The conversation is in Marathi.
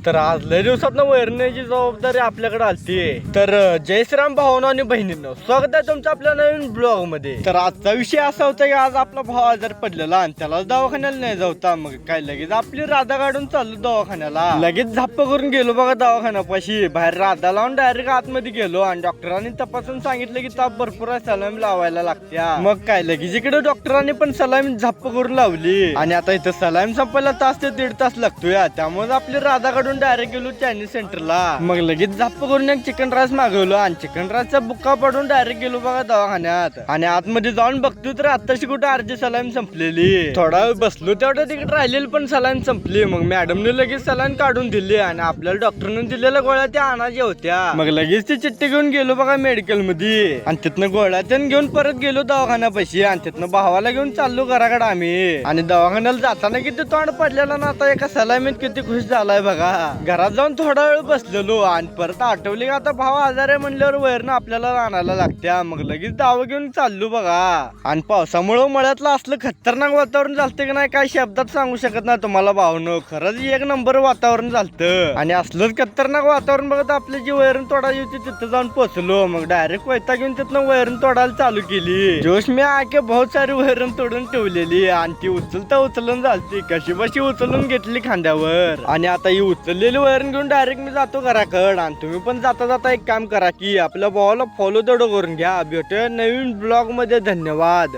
तर आज लय दिवसात वैरण्याची जबाबदारी आपल्याकडे आलती. तर जय श्रीराम भावना आणि बहिणींनो, स्वागत आहे तुमचं आपल्या नवीन ब्लॉग मध्ये. तर आजचा विषय असा होता की आज आपला भाव आजार पडलेला आणि त्याला दवाखान्याला नाही जाऊता. मग काय लगेच आपली राधा काढून चाललो दवाखान्याला. लगेच झप्प करून गेलो बघा दवाखान्यापाशी. बाहेर राधा लावून डायरेक्ट आतमध्ये गेलो आणि डॉक्टरांनी तपासून सांगितलं की ताप भरपूर आहे, सलाईन लावायला लागत्या. मग काय लगेच इकडे डॉक्टरांनी पण सलाईन झप्प करून लावली आणि आता इथं सलाईन संपायला तास ते 1.5 तास लागतोय. त्यामुळे आपली राधा काढून डायरेक्ट गेलो चायनीज सेंटरला. मग लगेच झप्प करून एक चिकन राईस मागवलो आणि चिकन राईसचा बुक्का पडून डायरेक्ट गेलो बघा दवाखान्यात. आणि आतमध्ये जाऊन बघतो तर आताशी कुठे अर्धी सलाईन संपलेली. थोडा वेळ बसलो तेवढं तिकडे राहिलेली पण सलाईन संपली. मग मॅडमने लगेच सलाईन काढून दिली आणि आपल्याला डॉक्टरने दिलेल्या गोळ्या त्या आणायच्या होत्या. मग लगेच ती चिठ्ठी घेऊन गेलो बघा मेडिकल मध्ये आणि तिथनं गोळ्या घेऊन परत गेलो दवाखान्यापाशी आणि तिथनं भावाला घेऊन चाललो घराकडे आम्ही. आणि दवाखान्याला जाताना किती तोंड पडलेला ना, आता एका सलामीत किती खुश झालाय बघा. घरात जाऊन थोडा वेळ बसलेलो आणि परत आठवली का आता भाव आजार आहे म्हणल्यावर वैरण आपल्याला आणायला लागत्या. मग लगेच दावा घेऊन चाललो बघा. आणि पावसामुळे मळ्यातलं असलं खतरनाक वातावरण झालतं की नाही काय शब्दात सांगू शकत नाही तुम्हाला भावनो. खरंच एक नंबर वातावरण झालतं. आणि असलंच खतरनाक वातावरण बघत आपली जी वैरण तोडायची होती तिथं जाऊन पोहोचलो. मग डायरेक्ट वैता घेऊन तिथनं वैरण तोडायला चालू केली. जोश मी आके बहुत सारी वैरण तोडून ठेवलेली आणि ती उचलून झालती. कशी बशी उचलून घेतली खांद्यावर. आणि आता ही उचललेली वैरण घेऊन डायरेक्ट मी जातो घराकडे. आणि तुम्ही पण जाता जाता एक काम करा की आपल्या भावाला फॉलो तेवढं करून घ्या. भेटूया नवीन ब्लॉग मध्ये. धन्यवाद.